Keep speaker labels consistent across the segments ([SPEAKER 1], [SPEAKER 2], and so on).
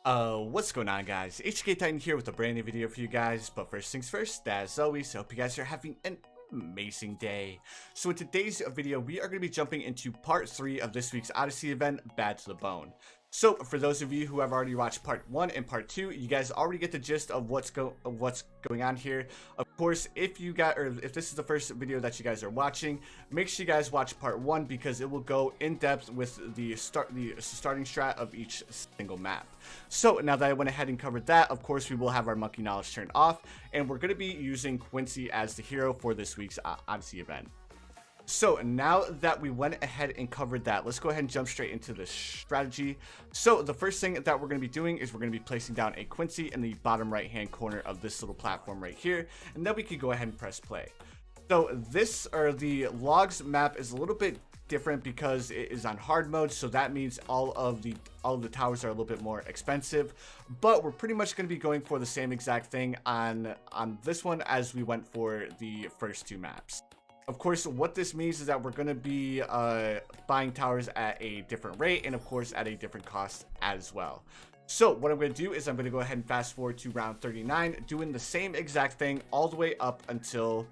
[SPEAKER 1] What's going on, guys? HK Titan here with a brand new video for you guys. But first things first, as always, I hope you guys are having an amazing day. So in today's video, we are going to be jumping into part 3 of this week's Odyssey event, Bad to the Bone. So for those of you who have already watched part 1 and part 2, you guys already get the gist of what's going on here. Of course, if this is the first video that you guys are watching, make sure you guys watch part 1 because it will go in depth with the starting strat of each single map. So now that I went ahead and covered that, of course we will have our monkey knowledge turned off, and we're going to be using Quincy as the hero for this week's Odyssey event. So now that we went ahead and covered that, let's go ahead and jump straight into the strategy. So the first thing that we're going to be doing is we're going to be placing down a Quincy in the bottom right hand corner of this little platform right here, and then we can go ahead and press play. So the logs map is a little bit different because it is on hard mode, so that means all of the towers are a little bit more expensive, but we're pretty much going to be going for the same exact thing on this one as we went for the first two maps. Of course, what this means is that we're going to be buying towers at a different rate and of course at a different cost as well. So what I'm going to do is I'm going to go ahead and fast forward to round 39, doing the same exact thing all the way up until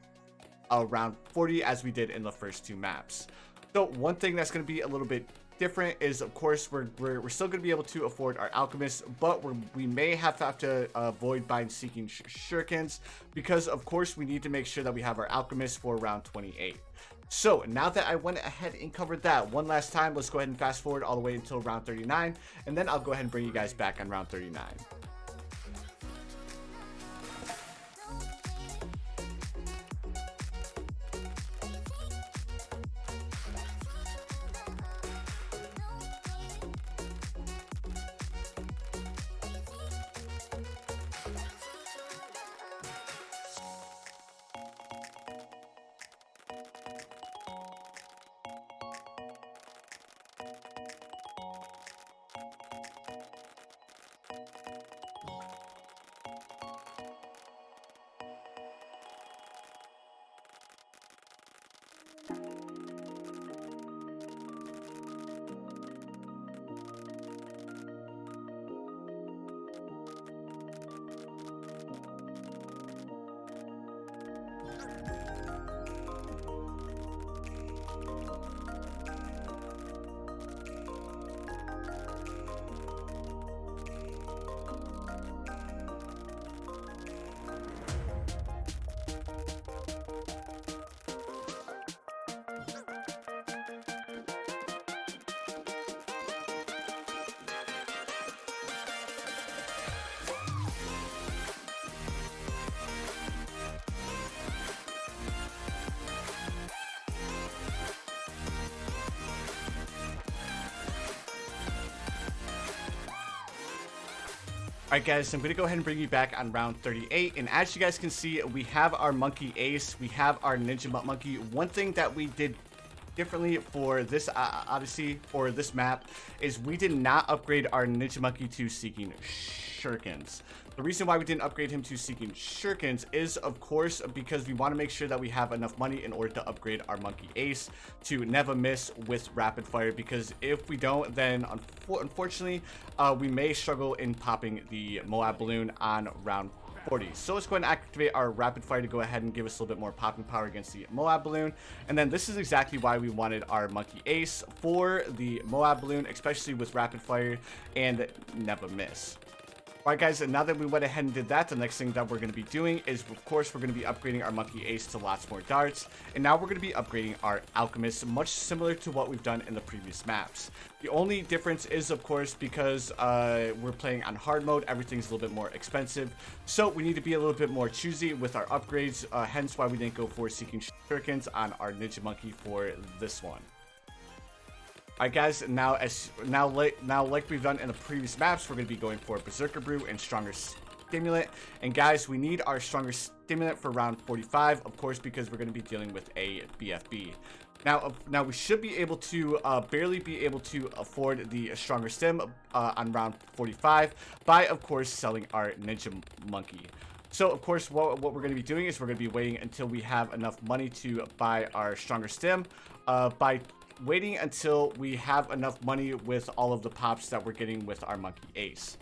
[SPEAKER 1] round 40 as we did in the first two maps. So one thing that's going to be a little bit different is, of course, we're still going to be able to afford our alchemists, but we may have to avoid buying seeking shurikens because, of course, we need to make sure that we have our alchemists for round 28. So now that I went ahead and covered that one last time, let's go ahead and fast forward all the way until round 39, and then I'll go ahead and bring you guys back on round 39. Alright guys, so I'm going to go ahead and bring you back on round 38, and as you guys can see, we have our monkey ace, we have our ninja monkey. One thing that we did differently for this Odyssey, or this map, is we did not upgrade our ninja monkey to seeking shurikens. The reason why we didn't upgrade him to seeking shurikens is, of course, because we want to make sure that we have enough money in order to upgrade our monkey ace to never miss with rapid fire, because if we don't, then unfortunately we may struggle in popping the Moab balloon on round 40. So let's go ahead and activate our rapid fire to go ahead and give us a little bit more popping power against the Moab balloon. And then this is exactly why we wanted our monkey ace for the Moab balloon, especially with rapid fire and never miss. Alright guys, and now that we went ahead and did that, the next thing that we're going to be doing is, of course, we're going to be upgrading our monkey ace to lots more darts, and now we're going to be upgrading our alchemist, much similar to what we've done in the previous maps. The only difference is, of course, because we're playing on hard mode, everything's a little bit more expensive, so we need to be a little bit more choosy with our upgrades, hence why we didn't go for seeking shurikens on our ninja monkey for this one. Alright guys, now like we've done in the previous maps, we're going to be going for Berserker Brew and Stronger Stimulant. And guys, we need our Stronger Stimulant for round 45, of course, because we're going to be dealing with a BFB. Now we should be able to barely be able to afford the Stronger Stim on round 45 by, of course, selling our Ninja Monkey. So, of course, what we're going to be doing is we're going to be waiting until we have enough money to buy our Stronger Stim by waiting until we have enough money with all of the pops that we're getting with our monkey ace.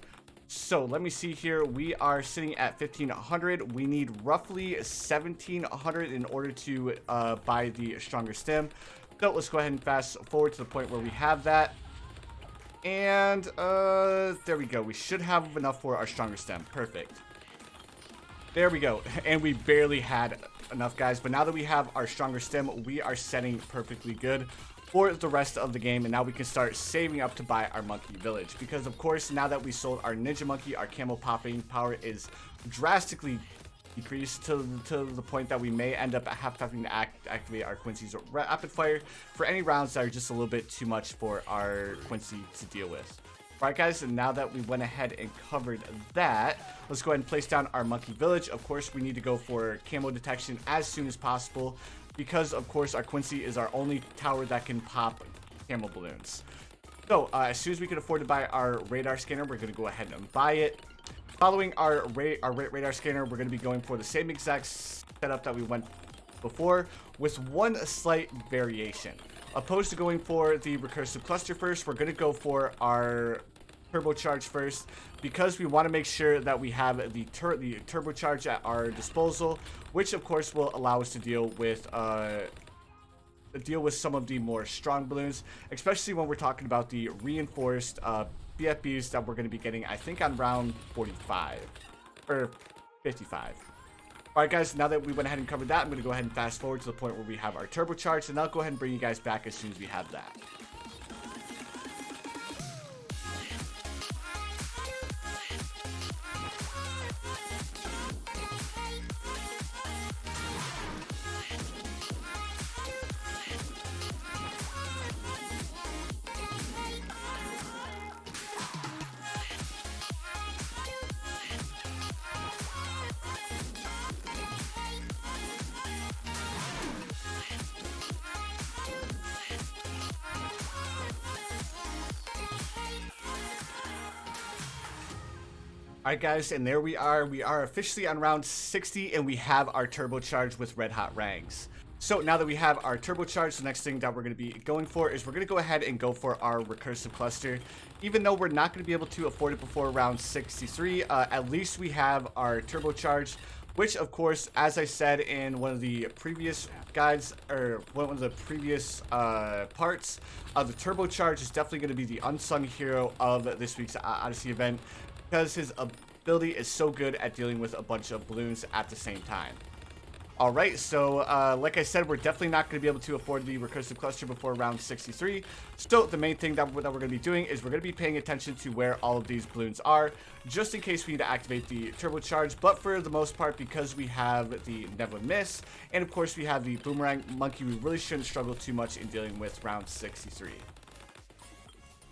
[SPEAKER 1] So let me see here. We are sitting at 1,500. We need roughly 1,700 in order to buy the stronger stem. So let's go ahead and fast forward to the point where we have that. And there we go. We should have enough for our stronger stem. Perfect. There we go. And we barely had enough, guys. But now that we have our stronger stem, we are setting perfectly good for the rest of the game. And now we can start saving up to buy our monkey village. Because, of course, now that we sold our ninja monkey, our camo popping power is drastically decreased to the point that we may end up having to activate our Quincy's rapid fire for any rounds that are just a little bit too much for our Quincy to deal with. Alright guys, and now that we went ahead and covered that, let's go ahead and place down our monkey village. Of course, we need to go for camo detection as soon as possible because, of course, our Quincy is our only tower that can pop camo balloons. So, as soon as we can afford to buy our radar scanner, we're going to go ahead and buy it. Following our radar scanner, we're going to be going for the same exact setup that we went before with one slight variation. Opposed to going for the recursive cluster first, we're going to go for our turbocharge first because we want to make sure that we have the turbocharge at our disposal, which of course will allow us to deal with some of the more strong balloons, especially when we're talking about the reinforced BFBs that we're going to be getting, I think, on round 45 or 55. Alright guys, now that we went ahead and covered that, I'm going to go ahead and fast forward to the point where we have our turbocharge, and I'll go ahead and bring you guys back as soon as we have that. Alright guys, and there we are. We are officially on round 60 and we have our turbocharge with red hot ranks. So now that we have our turbocharge, the next thing that we're going to be going for is we're going to go ahead and go for our recursive cluster. Even though we're not going to be able to afford it before round 63, at least we have our turbocharge, which of course, as I said in one of the previous guides, or one of the previous parts, the turbocharge is definitely going to be the unsung hero of this week's Odyssey event, because his ability is so good at dealing with a bunch of balloons at the same time. Alright, so like I said, we're definitely not going to be able to afford the recursive cluster before round 63. So the main thing that we're going to be doing is we're going to be paying attention to where all of these balloons are, just in case we need to activate the turbocharge. But for the most part, because we have the never miss, and of course we have the boomerang monkey, we really shouldn't struggle too much in dealing with round 63.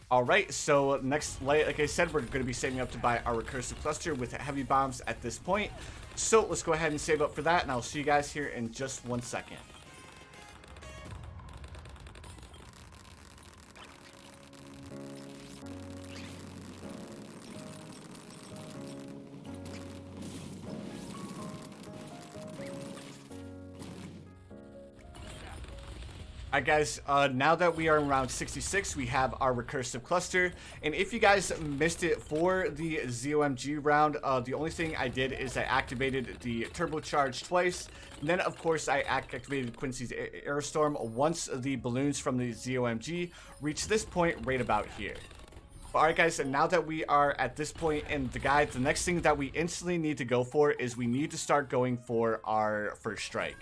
[SPEAKER 1] Alright, so next, like I said, we're going to be saving up to buy our recursive cluster with heavy bombs at this point. So let's go ahead and save up for that, and I'll see you guys here in just 1 second. Alright guys, now that we are in round 66, we have our recursive cluster, and if you guys missed it for the ZOMG round, the only thing I did is I activated the turbocharge twice, and then of course I activated Quincy's Aerostorm once the balloons from the ZOMG reach this point right about here. Alright guys, and now that we are at this point in the guide, the next thing that we instantly need to go for is we need to start going for our first strike.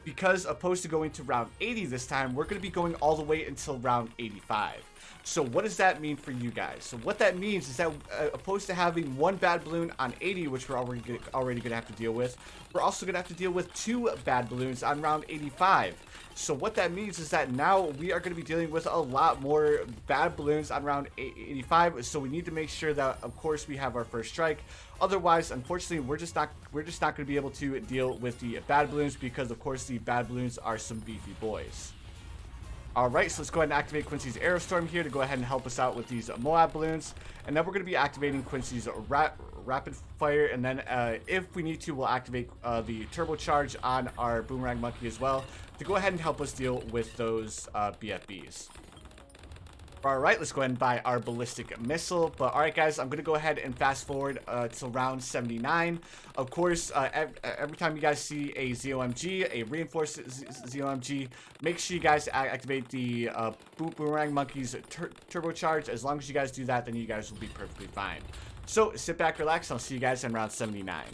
[SPEAKER 1] Because opposed to going to round 80 this time, we're going to be going all the way until round 85. So what does that mean for you guys? So what that means is that opposed to having one bad balloon on 80, which we're already going to have to deal with, we're also going to have to deal with 2 bad balloons on round 85. So what that means is that now we are going to be dealing with a lot more bad balloons on round 85. So we need to make sure that, of course, we have our first strike. Otherwise, unfortunately, we're just not going to be able to deal with the bad balloons because, of course, the bad balloons are some beefy boys. Alright, so let's go ahead and activate Quincy's Aerostorm here to go ahead and help us out with these Moab balloons. And then we're going to be activating Quincy's Rapid Fire. And then if we need to, we'll activate the Turbocharge on our Boomerang Monkey as well to go ahead and help us deal with those BFBs. Alright, let's go ahead and buy our ballistic missile. But alright guys, I'm going to go ahead and fast forward to round 79. Of course, every time you guys see a ZOMG, a reinforced ZOMG, make sure you guys activate the Boomerang Monkey's turbocharge. As long as you guys do that, then you guys will be perfectly fine. So sit back, relax, and I'll see you guys in round 79.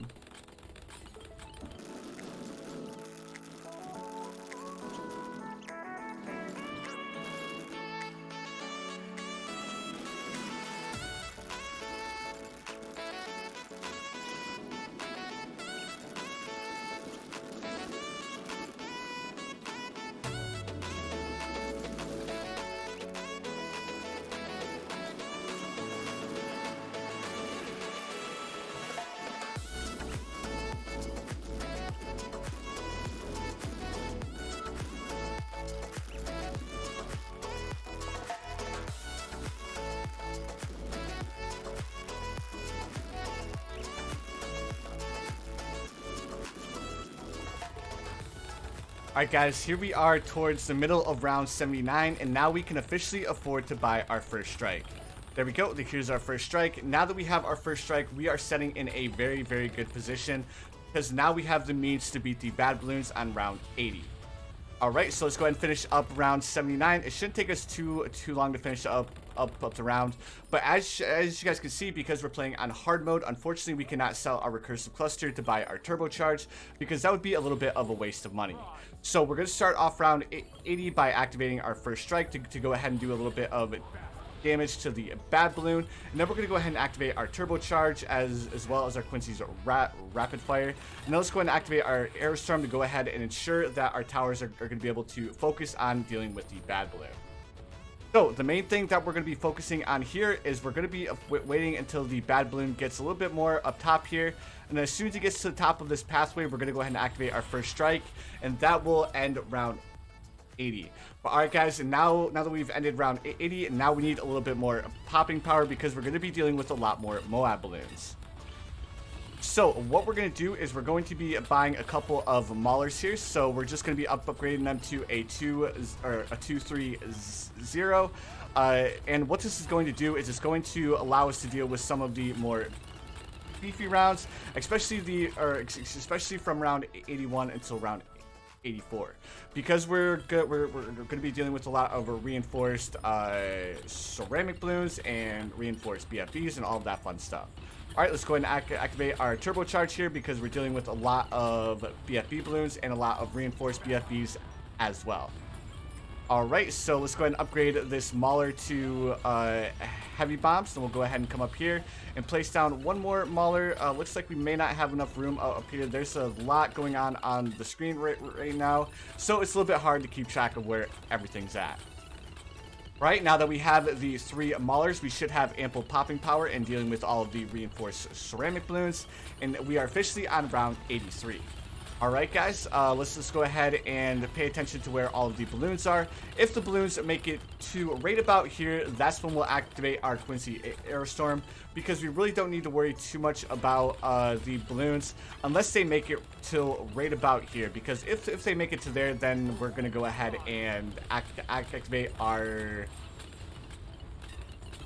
[SPEAKER 1] Alright guys, here we are towards the middle of round 79, and now we can officially afford to buy our first strike. There we go, here's our first strike. Now that we have our first strike, we are setting in a very, very good position, because now we have the means to beat the bad balloons on round 80. Alright, so let's go ahead and finish up round 79. It shouldn't take us too long to finish up the round, but as you guys can see, because we're playing on hard mode, unfortunately we cannot sell our recursive cluster to buy our turbocharge, because that would be a little bit of a waste of money. So we're going to start off round 80 by activating our first strike to go ahead and do a little bit of damage to the bad balloon, and then we're going to go ahead and activate our turbocharge as well as our Quincy's rapid fire. And then let's go ahead and activate our aerostorm to go ahead and ensure that our towers are going to be able to focus on dealing with the bad balloon. So the main thing that we're going to be focusing on here is we're going to be waiting until the bad balloon gets a little bit more up top here, and then as soon as it gets to the top of this pathway, we're going to go ahead and activate our first strike, and that will end round 80. But alright guys, and now that we've ended round 80, now we need a little bit more popping power, because we're going to be dealing with a lot more Moab balloons. So what we're going to do is we're going to be buying a couple of Maulers here. So we're just going to be upgrading them to a 2-3-0. And what this is going to do is it's going to allow us to deal with some of the more beefy rounds, especially from round 81 until round 84, because we're going to be dealing with a lot of reinforced ceramic balloons and reinforced BFBs and all of that fun stuff. Alright, let's go ahead and activate our turbocharge here, because we're dealing with a lot of BFB balloons and a lot of reinforced BFBs as well. Alright, so let's go ahead and upgrade this Mauler to heavy bombs. Then we'll go ahead and come up here and place down one more Mauler. Looks like we may not have enough room up here. There's a lot going on the screen right now, so it's a little bit hard to keep track of where everything's at. Right, now that we have the 3 Maulers, we should have ample popping power in dealing with all of the reinforced ceramic balloons, and we are officially on round 83. Alright guys, let's just go ahead and pay attention to where all of the balloons are. If the balloons make it to right about here, that's when we'll activate our Quincy Aerostorm, because we really don't need to worry too much about the balloons unless they make it till right about here, because if they make it to there, then we're going to go ahead and activate our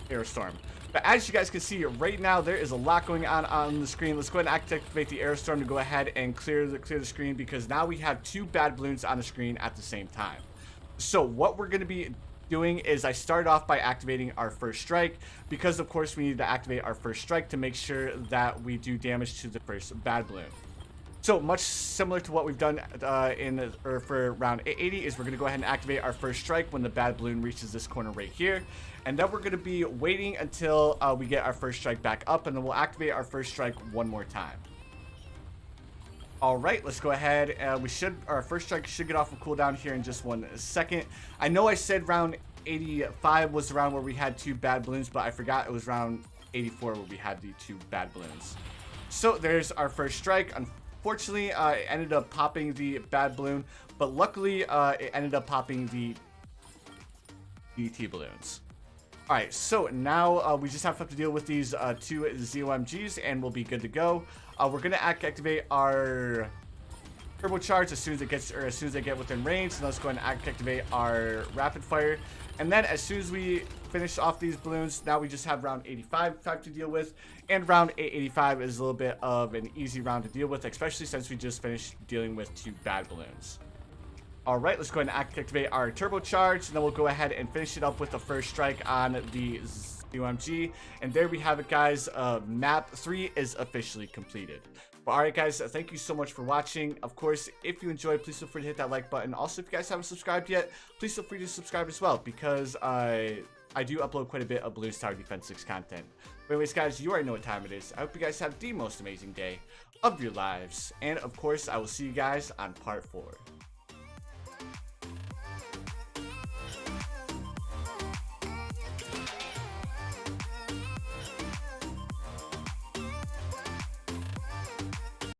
[SPEAKER 1] Aerostorm. But as you guys can see right now, there is a lot going on the screen. Let's go ahead and activate the Aerostorm to go ahead and clear the screen, because now we have 2 bad balloons on the screen at the same time. So what we're going to be doing is I started off by activating our first strike, because of course we need to activate our first strike to make sure that we do damage to the first bad balloon. So much similar to what we've done for round 80 is we're going to go ahead and activate our first strike when the bad balloon reaches this corner right here. And then we're going to be waiting until we get our first strike back up, and then we'll activate our first strike one more time. Alright, let's go ahead. Our first strike should get off of cooldown here in just 1 second. I know I said round 85 was the round where we had 2 bad balloons, but I forgot it was round 84 where we had the 2 bad balloons. So there's our first strike. Unfortunately, it ended up popping the bad balloon, but luckily it ended up popping the DT balloons. Alright, so now we just have to deal with these 2 ZOMGs and we'll be good to go. We're going to activate our turbocharge as soon as they get within range. And let's go ahead and activate our rapid fire. And then as soon as we finish off these balloons, now we just have round 85 to deal with. And round 85 is a little bit of an easy round to deal with, especially since we just finished dealing with 2 bad balloons. Alright, let's go ahead and activate our turbocharge, and then we'll go ahead and finish it up with the first strike on the UMG. And there we have it, guys. Map 3 is officially completed. But alright, guys, thank you so much for watching. Of course, if you enjoyed, please feel free to hit that like button. Also, if you guys haven't subscribed yet, please feel free to subscribe as well, because I do upload quite a bit of Bloons Tower Defense 6 content. But anyways, guys, you already know what time it is. I hope you guys have the most amazing day of your lives. And of course, I will see you guys on part 4.